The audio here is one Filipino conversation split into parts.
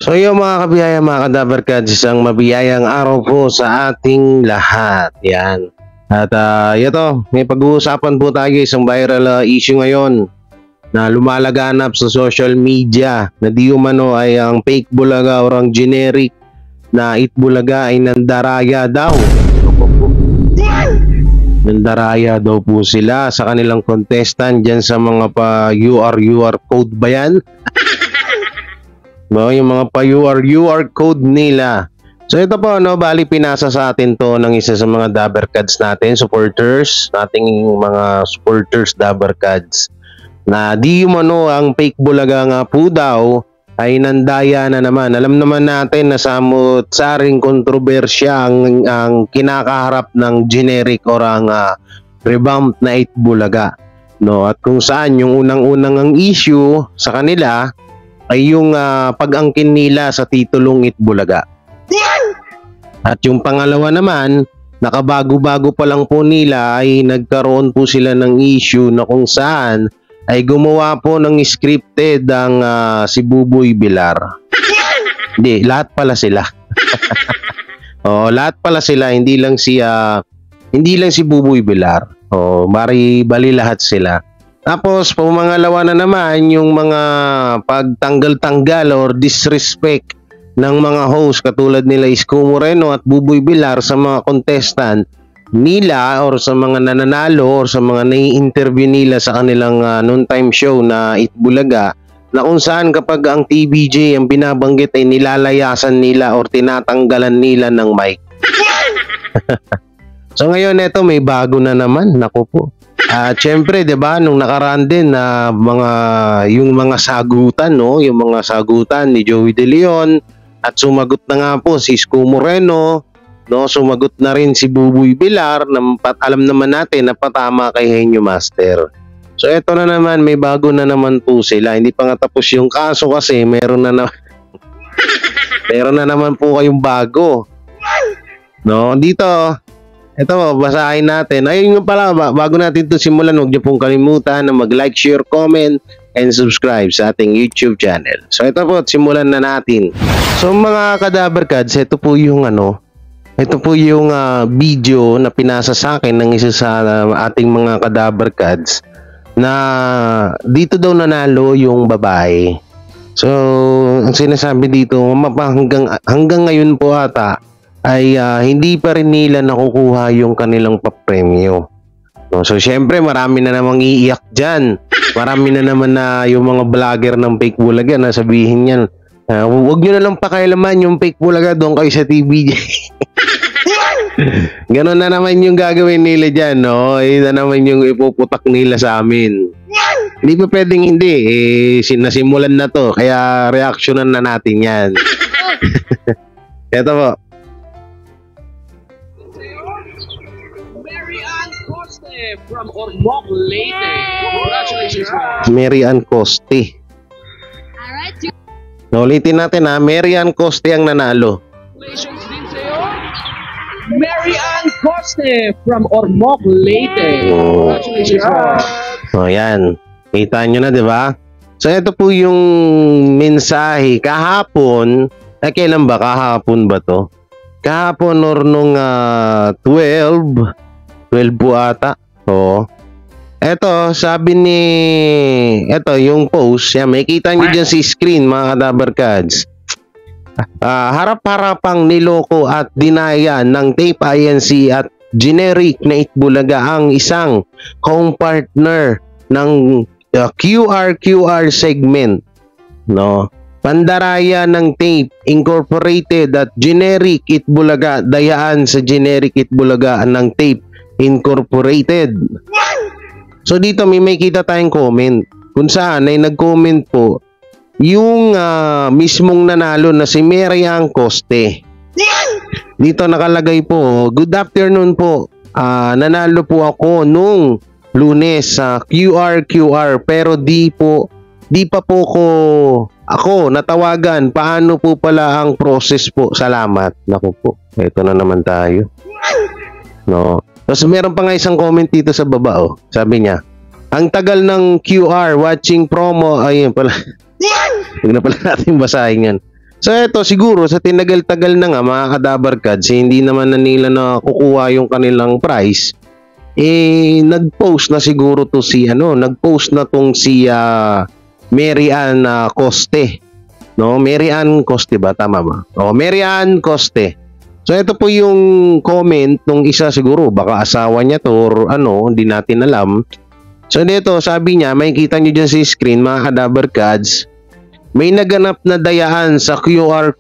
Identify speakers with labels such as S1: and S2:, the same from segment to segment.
S1: So yung mga kabiyaya, mga kadabarkads, isang mabiyayang araw po sa ating lahat. Yan. At ito, may pag-uusapan po tayo isang viral issue ngayon na lumalaganap sa social media na di umano ay ang fake bulaga o ang generic na itbulaga ay nandaraya daw. Nandaraya daw po sila sa kanilang contestant dyan sa mga UR code ba yan? No, yung mga UR code nila. So ito po, no, bali pinasa sa atin to ng isa sa mga Dabarkads natin, supporters, nating mga supporters Dabarkads, na di umano ang fake bulaga nga po daw ay nandaya na naman. Alam naman natin na samot-saring kontrobersya ang kinakaharap ng generic or ang revamped na itbulaga. No, at kung saan yung unang-unang ang issue sa kanila ay yung pag-angkin nila sa titulong itbulaga. At yung pangalawa naman, nakabago-bago pa lang po nila ay nagkaroon po sila ng issue na kung saan ay gumawa po ng scripted ang si Buboy Villar. Hindi, lahat pala sila. Oh, lahat pala sila, hindi lang si Buboy Villar. Oh, bali lahat sila. Tapos, pumangalawa na naman yung mga pagtanggal-tanggal or disrespect ng mga host katulad nila Isko Moreno at Buboy Villar sa mga contestant nila or sa mga nananalo or sa mga nai-interview nila sa kanilang noontime show na Itbulaga, na kung saan kapag ang TVJ ang binabanggit ay nilalayasan nila or tinatanggalan nila ng mic. So ngayon eto may bago na naman, naku po. At syempre, 'di ba, nung nakaraan din na yung mga sagutan, no, yung mga sagutan ni Joey De Leon at sumagot na nga po si Isko Moreno, no, sumagot na rin si Buboy Villar na alam naman natin na patama kay Henyo Master. So eto na naman, may bago na naman po sila. Hindi pa nga tapos yung kaso kasi meron na naman po kayong bago. No, dito ito, basahin natin. Ayun nga pala, bago natin ito simulan, huwag niyo pong kalimutan na mag-like, share, comment, and subscribe sa ating YouTube channel. So ito po, simulan na natin. So mga Kadabarkads, ito po yung video na pinasa sa akin ng isa sa ating mga Kadabarkads na dito daw nanalo yung babae. So ang sinasabi dito, hanggang ngayon po ata ay hindi pa rin nila nakukuha yung kanilang papremyo. No, so syempre marami na namang iiyak dyan. Marami na naman na yung mga vlogger ng fake bulaga na sabihin yan, huwag nyo na lang pakialaman yung fake bulaga, doon kayo sa TVJ. Ganon na naman yung gagawin nila dyan, no? Ito naman yung ipuputak nila sa amin. Hindi pa pwedeng hindi. Sinasimulan na to, kaya reaksyonan na natin yan. Ito po.
S2: From Ormoc, Leyte. Congratulations,
S1: Mary Ann Coste.
S2: Alright.
S1: Ulitin natin ha, Mary Ann Coste ang nanalo.
S2: Congratulations din sa'yo, Mary Ann Coste from Ormoc, Leyte. Congratulations,
S1: Oh, yan. Kita nyo na, di ba? So, ito po yung mensahe. Kahapon, kailan ba? Kahapon ba to? Kahapon or nung 12 po ata. Oo. Eto, sabi eto yung post, yan, may kita nyo dyan si screen, mga Kadabarkads. Harap-harapang niloko at dinaya ng Tape INC at generic na itbulaga ang isang home partner ng QR segment. No? Pandaraya ng Tape Incorporated at generic itbulaga, dayaan sa generic itbulaga ng Tape Incorporated. So dito may kita tayong comment kung saan ay nag-comment po yung mismong nanalo na si Mary Ann Coste. Dito nakalagay po, good afternoon po, nanalo po ako nung Lunes sa QR pero di pa po ako natawagan. Paano po pala ang process po? Salamat. Naku po, ito na naman tayo. No. Tapos meron pa nga isang comment dito sa baba, oh. Sabi niya, ang tagal ng QR watching promo, ayun pala. Huwag na pala natin basahin yan. So ito siguro sa tinagal-tagal na nga mga kadabarkads, hindi naman na nila na kukuha yung kanilang price. Nag-post na siguro to si nag-post na tong si Mary Ann Coste. No, Mary Ann Coste ba tama ba? Mary Ann Coste. So ito po yung comment nung isa siguro baka asawa niya to or hindi natin alam. So dito sabi niya, makikita niyo diyan sa screen mga kadabarkads, may naganap na dayaan sa QR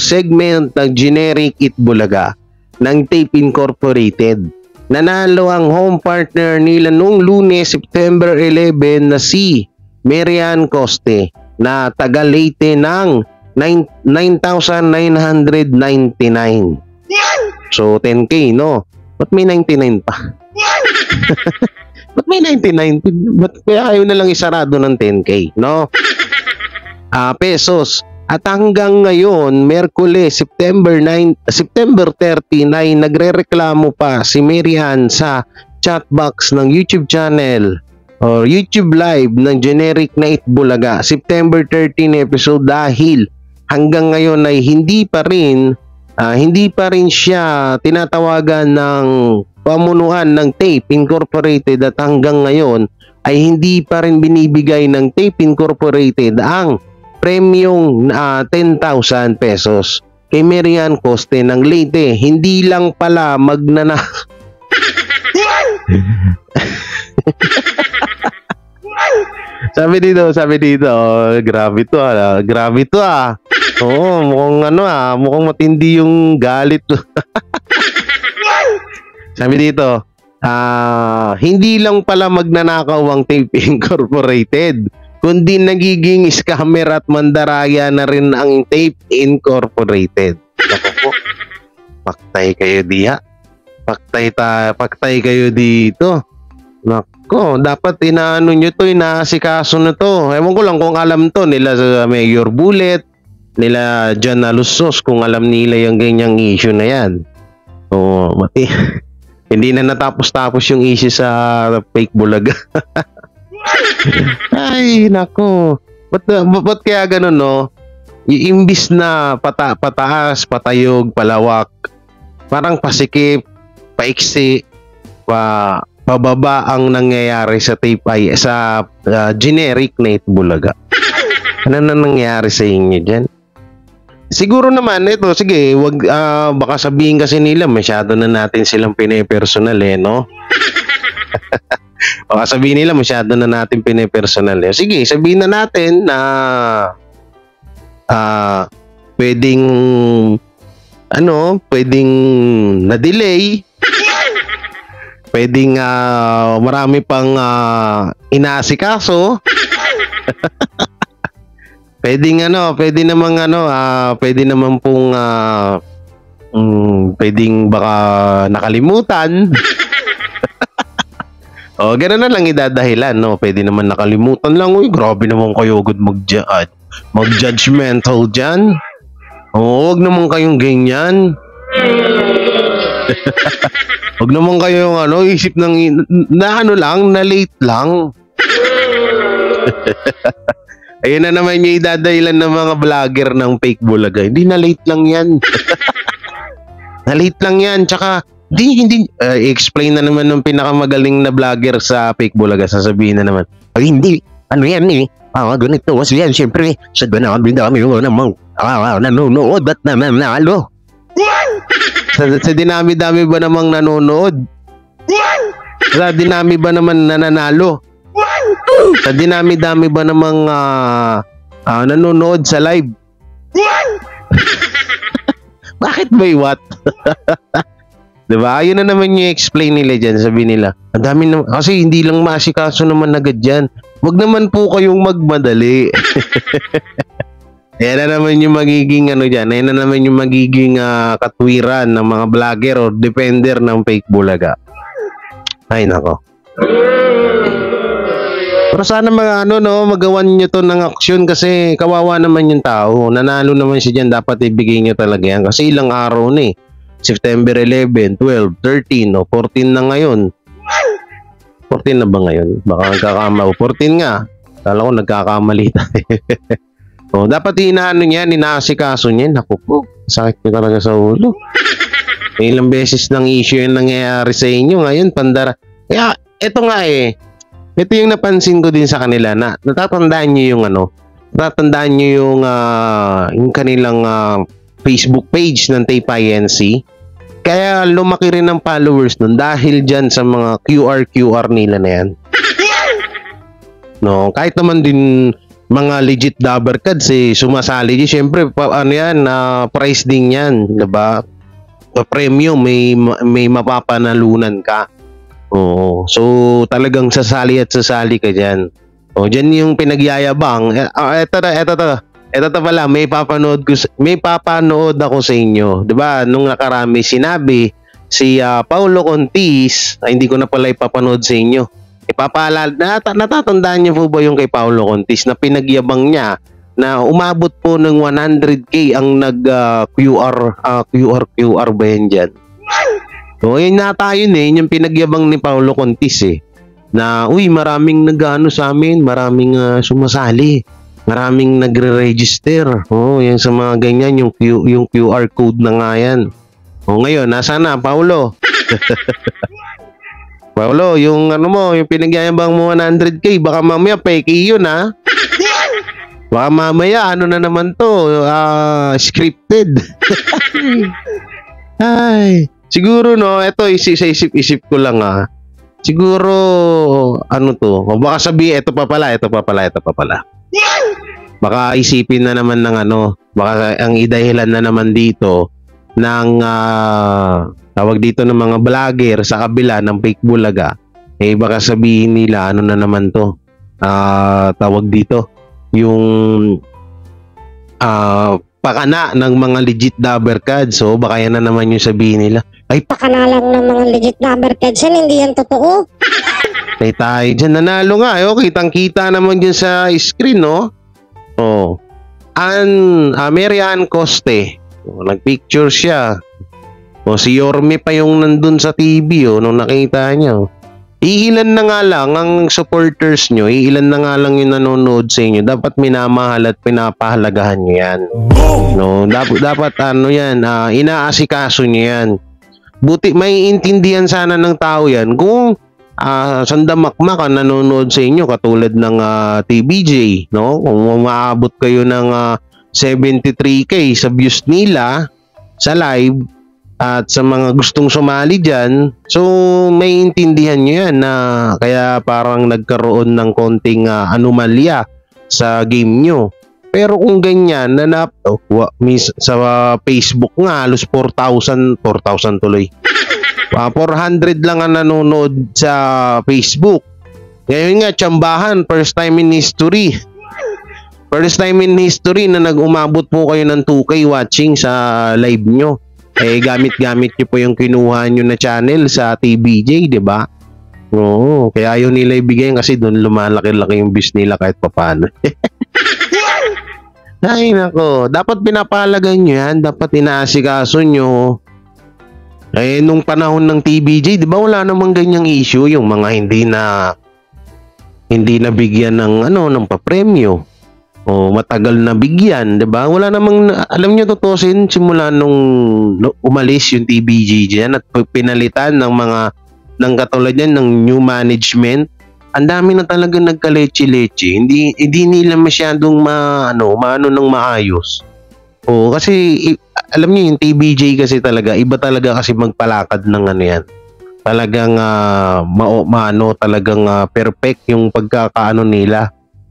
S1: segment ng Generic Itbulaga ng Tape Incorporated. Nanalo ang home partner nila noong Lunes, September 11 na si Mary Ann Coste na taga Leyte ng 9,999. So 10K no? Ba't may 99 pa? Ba't may 99? Ba't kaya ayaw na lang isarado ng 10K no? Pesos. At hanggang ngayon, Merkules, September 39, nagrereklamo pa si Mary Ann sa chatbox ng YouTube channel or YouTube live ng Generic na Itbulaga, September 13 episode dahil hanggang ngayon ay hindi pa rin siya tinatawagan ng pamunuan ng Tape Incorporated at hanggang ngayon ay hindi pa rin binibigay ng Tape Incorporated ang premium 10,000 pesos kay Mary Ann Coste ng Leyte. Hindi lang pala sabi dito, grabe to Oo, mukhang matindi yung galit. Sabi dito, hindi lang pala magnanakaw ang Tape Incorporated, kundi nagiging scammer at mandaraya na rin ang Tape Incorporated. Naku po, paktay kayo diha. Paktay kayo dito. Naku, dapat inaano nyo to, inaasikaso na to. Ewan ko lang kung alam to nila sa Mayor Bullet, nila John Alusos, kung alam nila yung ganyang issue na yan. Mati. Hindi na natapos-tapos yung issue sa Fake Bulaga. Ay, nako. Ba't kaya ganun, no? Iimbis na pataas, patayog, palawak, parang pasikip, paiksi, pababa ang nangyayari sa sa Generic na Itbulaga. Ano na nangyayari sa inyo dyan? Siguro naman, ito, sige, baka sabihin kasi nila, masyado na natin silang pinipersonal no? Baka sabihin nila masyado na natin pinipersonal. Sige, sabihin na natin na pwedeng na-delay, pwedeng marami pang inaasikaso. Pwede naman pong pwedeng baka nakalimutan. Gano'n na lang idadahilan, no? Pwede naman nakalimutan lang. Uy, grabe naman kayo, good mag-judgmental dyan. Huwag naman kayong ganyan. Huwag naman kayong isip ng na late lang. Ayun na naman yung idadahilan ng mga vlogger ng Fake Bulaga. Hindi, na late lang yan. Na late lang yan, tsaka hindi explain na naman ng pinakamagaling na vlogger sa Fake Bulaga, sasabihin na naman, ay hindi, ganito was yan, syempre sa dami namang nanonood at nanalo. Sa dinami-dami ba namang nanonood? Sa dinami ba naman nananalo? Sa dinami-dami ba namang nanonood sa live? Bakit ba what? Diba? Ayun na naman yung explain nila dyan. Sabi nila, ang dami naman, kasi hindi lang maasikaso naman agad dyan. Huwag naman po kayong magmadali. Yan na naman yung magiging dyan. Yan na naman yung magiging katwiran ng mga vlogger o defender ng Fake Bulaga. Ay, nako. Pero sana magawan nyo to ng aksyon kasi kawawa naman yung tao. Nanalo naman siya dyan. Dapat ibigay nyo talaga yan. Kasi ilang araw na September 11, 12, 13 o 14 na ngayon. 14 na ba ngayon? Baka nagkakamali. 14 nga. Kala ko nagkakamali tayo. Dapat inaano niya, inaasikaso niya. Naku po, sakit niya talaga sa ulo. Ilang beses ng issue yung nangyayari sa inyo. Ngayon, pandara. Kaya, eto nga ito yung napansin ko din sa kanila na natatandaan niyo yung natatandaan niyo yung kanilang Facebook page ng Tape INC. Kaya lumaki rin ang followers nun dahil dyan sa mga QR nila na yan. No, kahit naman din mga legit dabber cards sumasali din. Siyempre, price din yan, 'di ba? Premium, may mapapanalunan ka. Oo. So, talagang sasali ka dyan. Dyan yung pinagyayabang. Ito pala, may papanood ako sa inyo. 'Di ba? Nung nakarami sinabi si Paulo Contis, hindi ko na pala ipapanood sa inyo. Natatandaan niyo po ba yung kay Paulo Contis na pinagyabang niya na umabot po ng 100k ang QR ba yan dyan? Yun nata yun yung pinagyabang ni Paulo Contis na maraming sa amin, maraming sumasali, maraming nagre-register. Yan sa mga ganyan, yung QR code na nga yan. Ngayon, nasa na, Paulo? Paulo, yung yung pinagyayabang mo 100k, baka mamaya fake yun Baka mamaya, na naman to, scripted. Ay, siguro ito isip ko lang siguro, baka sabihin, ito pa pala. Baka isipin na naman ng baka ang idahilan na naman dito ng, tawag dito ng mga vlogger sa kabila ng fake bulaga, baka sabihin nila, na naman to, tawag dito, yung pakana ng mga legit dabber cards. So baka yan na naman yung sabihin nila, ay
S3: pakana lang ng mga legit dabber cards yan, hindi yan totoo.
S1: Ay tayo dyan, nanalo nga kitang kita naman dyan sa screen Mary Ann Coste, nagpicture siya. Si Yorme pa yung nandun sa TV nung nakita niya. Iilan na nga lang ang supporters nyo, iilan na nga lang yung nanonood sa inyo. Dapat minamahal at pinapahalagahan nyo yan. Dapat yan, inaasikaso nyo yan. Buti may intindihan sana ng tao yan kung sandamakmak ang nanonood sa inyo katulad ng TBJ. Kung umaabot kayo ng 73k sa views nila sa live, at sa mga gustong sumali dyan, so may intindihan nyo yan na kaya parang nagkaroon ng konting anomalya sa game nyo. Pero kung ganyan, sa Facebook nga, halos 4,000 tuloy. 400 lang ang nanonood sa Facebook. Ngayon nga, tsambahan, first time in history. First time in history na nag-umabot po kayo ng 2K watching sa live nyo. Gamit-gamit nyo po yung kinuha nyo na channel sa TBJ, di ba? Oo, kaya ayaw nila ibigay kasi doon lumalaki-laki yung views nila kahit papano. Ay nako, dapat pinapahalagan nyo yan, dapat inaasikaso nyo. Nung panahon ng TBJ, di ba wala namang ganyang issue, yung mga hindi na bigyan ng papremyo. Matagal na bigyan, 'di ba? Wala namang, alam niyo tutusin, simula nung umalis yung TBJ diyan at pinalitan ng katulad yan ng new management, ang dami na talaga nagkaleche-leche. Hindi nila masyadong maano ng maayos. Kasi alam niyo yung TBJ kasi talaga iba talaga kasi magpalakad ng yan. Talagang talagang perfect yung pagkakaano nila.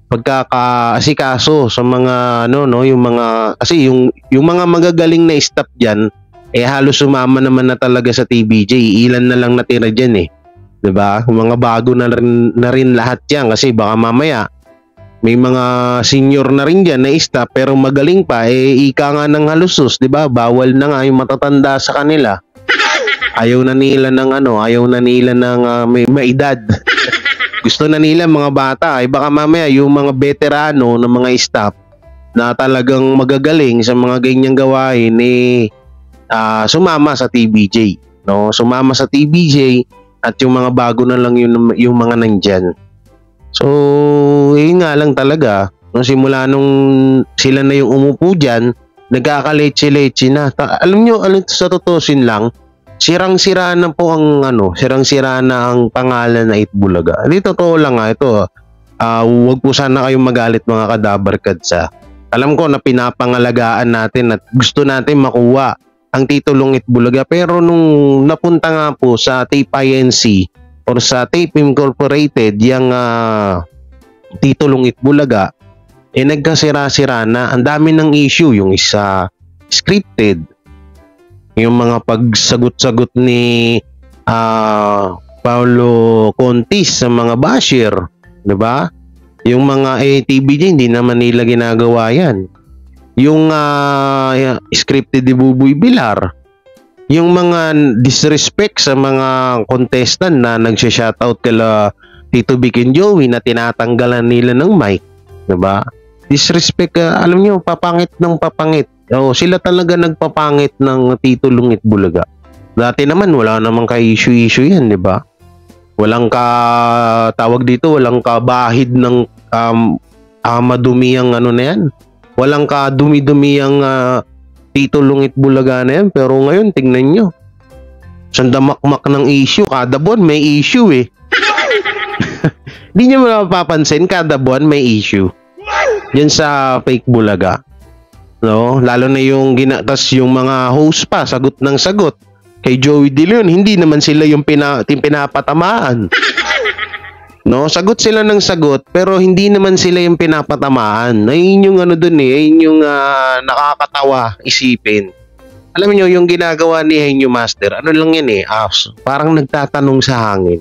S1: Pagkakaasikaso sa mga yung mga, kasi yung mga magagaling na staff diyan halos sumama naman na talaga sa TBJ. Ilan na lang natira diyan 'di ba? Mga bago na rin lahat 'yan kasi baka mamaya may mga senior na rin diyan na staff pero magaling pa ika nga ng halusos, 'di ba? Bawal na nga yung matatanda sa kanila. Ayaw na nila ng may edad. Gusto na nila mga bata, baka mamaya yung mga veterano ng mga staff na talagang magagaling sa mga ganyang gawain sumama sa TBJ, sumama sa TBJ at yung mga bago na lang yung mga nandyan. So yun nga lang talaga, No, simula nung sila na yung umupo dyan, nagkakaleche-leche na. Alam nyo, sa tutusin lang, sirang-sira na po ang sirang-sira na ang pangalan na Itbulaga. Hindi, totoo lang nga ito. Huwag po sana kayong magalit mga kadabarkads. Alam ko na pinapangalagaan natin at gusto natin makuha ang titulong Itbulaga, pero nung napunta nga po sa Tape Inc. or sa Tape Incorporated yung titulong Itbulaga, nagkasira-sira na. Ang dami ng issue, yung isa scripted, yung mga pagsagot-sagot ni Paulo Contis sa mga basher, 'di ba? Yung mga TVJ hindi naman nila ginagawa yan. Yung scripted ni Buboy Bilar, yung mga disrespect sa mga contestant na nagsha-shoutout kala Tito Vic and Joey na tinatanggalan nila ng mic, 'di ba? Disrespect, alam niyo, papangit ng papangit. Sila talaga nagpapangit ng titulong Itbulaga. Dati naman wala namang ka-issue-issue yan, 'di ba? Walang tawag dito, walang kabahid ng madumi ang na yan. Walang kadumi-dumi ang titulong Itbulaga na yan. Pero ngayon, tingnan nyo. Sandamakmak ng issue. Kada buwan may issue eh. Hindi nyo mapapansin, kada buwan may issue. Yan sa fake Bulaga. No? Lalo na yung tas yung mga host pa, sagot ng sagot. Kay Joey De Leon, hindi naman sila yung pinapatamaan. No, sagot sila ng sagot, pero hindi naman sila yung pinapatamaan. Ayun yung dun ayun yung nakakatawa isipin. Alam niyo yung ginagawa ni Henyo Master, lang yan parang nagtatanong sa hangin.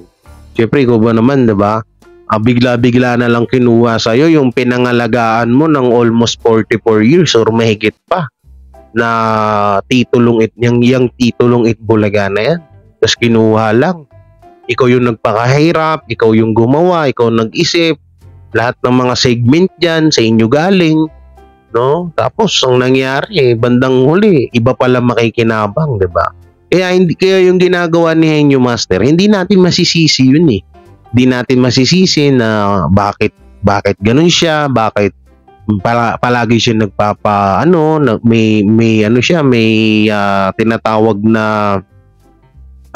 S1: Siyempre, ikaw ba naman, 'di ba? Bigla-bigla na lang kinuha sa'yo yung pinangalagaan mo ng almost 44 years or mahigit pa na titulong yung titulong Itbulaga na yan. Tapos kinuha lang. Ikaw yung nagpakahirap, ikaw yung gumawa, ikaw nag-isip. Lahat ng mga segment dyan sa inyo galing. No? Tapos ang nangyari, bandang huli, iba pala makikinabang, 'di ba? Kaya yung ginagawa ni Henyo Master, hindi natin masisisi yun eh. Hindi natin masisisi na bakit ganun siya, bakit palagi siya may tinatawag na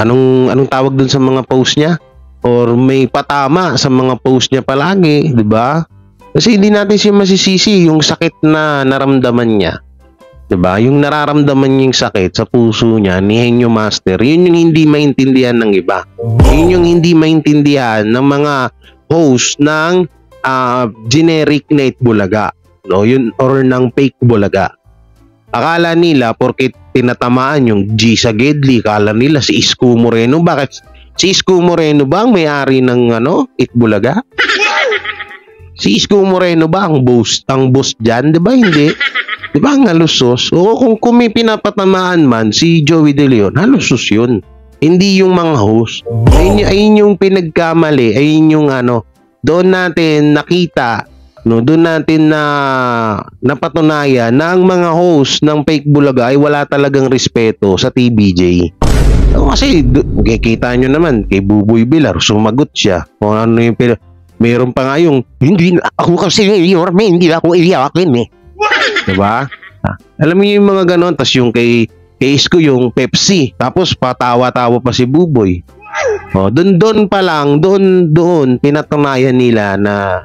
S1: anong tawag dun sa mga post niya, or may patama sa mga post niya palagi, 'di ba? Kasi hindi natin siya masisisi yung sakit na naramdaman niya. 'Di ba? Yung nararamdaman niyang sakit sa puso niya ni Henyo Master, yun yung hindi maintindihan ng iba. Yun yung hindi maintindihan ng mga host ng generic na Itbulaga, no? Yun, or ng fake Bulaga. Akala nila porket tinatamaan yung G sa Gedli, akala nila si Isko Moreno. Bakit si Isko Moreno ba ang may-ari ng Itbulaga? Si Isko Moreno ba ang boss diyan, 'di ba? Hindi. 'Di ba ang halusos? O kung may pinapatamaan man si Joey De Leon, halusos yun. Hindi yung mga host. Ayun yung pinagkamali. Ayun yung doon natin nakita, no? Doon natin napatunayan na ang mga host ng fake Bulaga ay wala talagang respeto sa TVJ. Kasi kita nyo naman, kay Buboy Bilar, sumagot siya. Kung ano yung meron pa nga yung, hindi ako kasi hindi ako iyakin eh. Diba? Alam mo yung mga ganon. Tapos yung kay Isko yung Pepsi. Tapos patawa-tawa pa si Buboy. Doon pa lang, doon pinatunayan nila na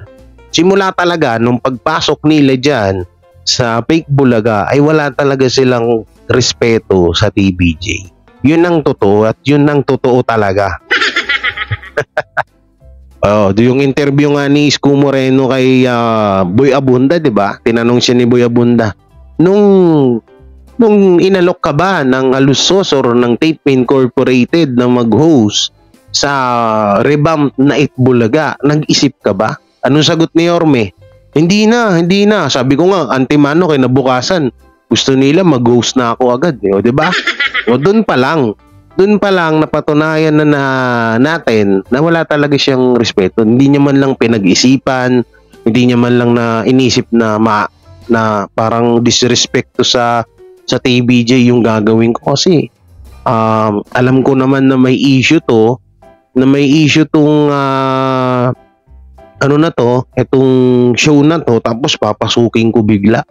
S1: simula talaga nung pagpasok nila dyan sa fake Bulaga ay wala talaga silang respeto sa TVJ. Yun ang totoo at yun ang totoo talaga. Yung interview nga ni Isko Moreno kay Boy Abunda, 'di ba? Tinanong siya ni Boy Abunda, nung inalok ka ba ng Alusos or ng Tape Incorporated na mag-host sa revamp na Itbulaga, nag-isip ka ba? Anong sagot ni Yorme? Hindi na. Sabi ko nga, antimano kinabukasan, gusto nila mag-host na ako agad, 'di ba? Doon pa lang napatunayan na natin na wala talaga siyang respeto. Hindi niya man lang pinag-isipan, hindi niya man lang na inisip na parang disrespecto sa TVJ yung gagawin ko. Kasi alam ko naman na may issue tong ano na to, itong show na to, tapos papasukin ko bigla.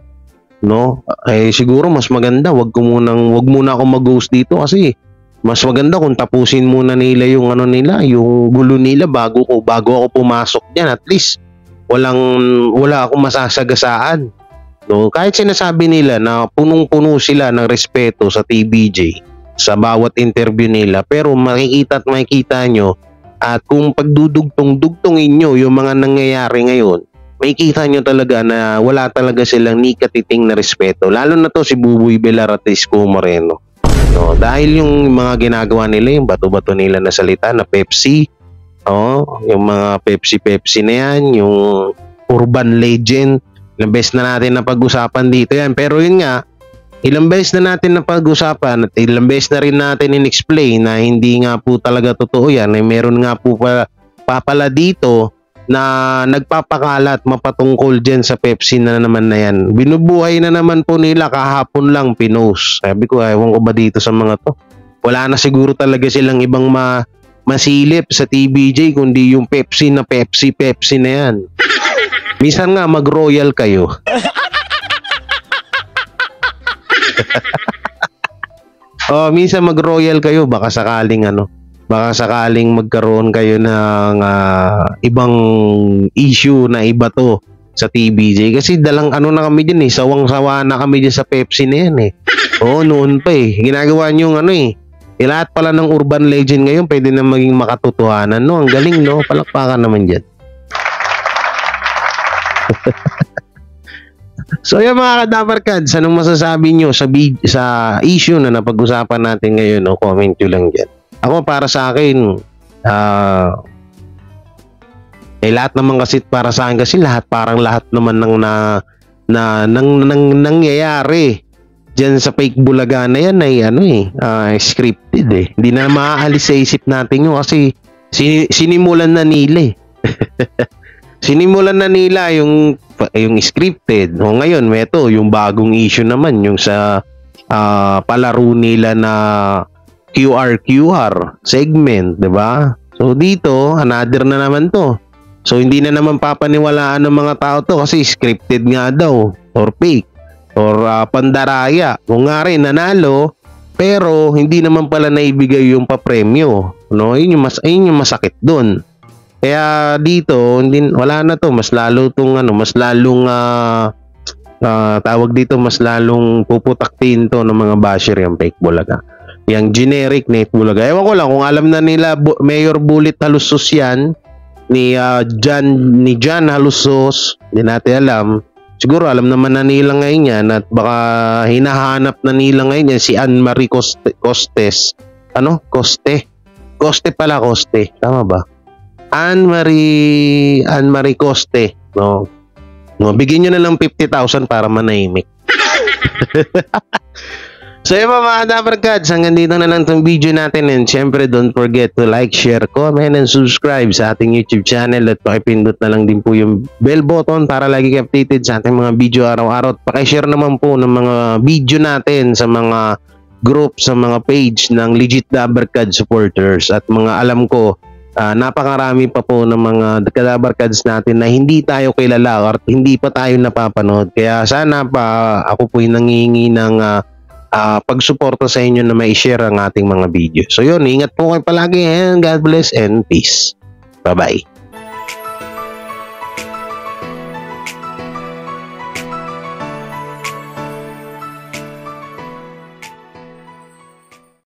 S1: No? Eh siguro mas maganda, wag muna ako mag-ghost dito kasi mas maganda kung tapusin muna nila yung ano nila, yung gulo nila bago ako pumasok diyan. At least wala akong masasagasaan. No, kahit sinasabi nila na punong-puno sila ng respeto sa TBJ sa bawat interview nila, pero makikita nyo at kung pagdudugtong-dugtongin nyo yung mga nangyayari ngayon, makikita nyo talaga na wala talaga silang ni katiting na respeto. Lalo na to si Buboy Velar at Isko Moreno. No, dahil yung mga ginagawa nila, yung bato-bato nila na salita na Pepsi, yung mga Pepsi na yan, yung urban legend, ilang beses na natin napag-usapan dito yan. Pero yun nga, ilang beses na natin napag-usapan at ilang beses na rin natin in-explain na hindi nga po talaga totoo yan. Eh, meron nga po pala dito na nagpapakalat mapatungkol dyan sa Pepsi na naman na yan. Binubuhay na naman po nila, kahapon lang pinost. Sabi ko, ewan ko ba dito sa mga to? Wala na siguro talaga silang ibang masilip sa TBJ kundi yung Pepsi na yan. Minsan nga mag-royal kayo. Minsan mag-royal kayo, baka sakaling magkaroon kayo ng ibang issue na iba to sa TBJ. Kasi dalang na kami dyan sawang-sawa na kami dyan sa Pepsi na yan noon pa ginagawa nyo lahat pala ng urban legend ngayon pwede na maging makatotohanan, no? Ang galing, no? Palakpakan naman dyan. So yung mga kadabarkads, anong masasabi nyo sa issue na napag-usapan natin ngayon, no? Comment nyo lang dyan. Ako para sa akin, lahat naman kasi para sa akin kasi parang lahat naman ng nangyayari diyan sa fake bulaga na yan ay scripted Hindi na maaalis sa isip natin yun kasi sinimulan na nila Sinimulan na nila yung scripted. Ngayon, yung bagong issue naman yung sa palaro nila na QR segment, 'di ba? So dito, another na naman to. So hindi na naman papaniwalaan ng mga tao to kasi scripted nga daw or fake or pandaraya. Kung nga rin nanalo pero hindi naman pala naibigay yung papremyo, no? Yun yung masakit doon. Kaya dito, wala na to, mas lalong mas lalong puputaktin to ng mga basher yung fake bulaga. Yung generic na bulaga. Ewan ko lang kung alam na nila Mayor Bullet Halusos yan ni John Halusos, hindi natin alam. Siguro alam naman na nila ngayon yan at baka hinahanap na nila ngayon yan si Anne-Marie Costes. Coste pala. Tama ba? Anne-Marie Coste. No, bigyan nyo na lang 50,000 para manahimik. So yun mga dabarkads, hanggang dito na lang itong video natin, and syempre don't forget to like, share, comment, and subscribe sa ating YouTube channel at pakipindot na lang din po yung bell button para lagi kayo updated sa ating mga video araw-araw. At pakishare naman po ng mga video natin sa mga group, sa mga page ng Legit Dabarkads supporters at mga alam ko napakarami pa po ng mga kadabarkads natin na hindi tayo kilala or hindi pa tayo napapanood. Kaya sana pa ako po yung nangihingi ng pagsuporta sa inyo na mai-share ang ating mga video. So yun, ingat po kayo palagi and God bless and peace. Bye-bye.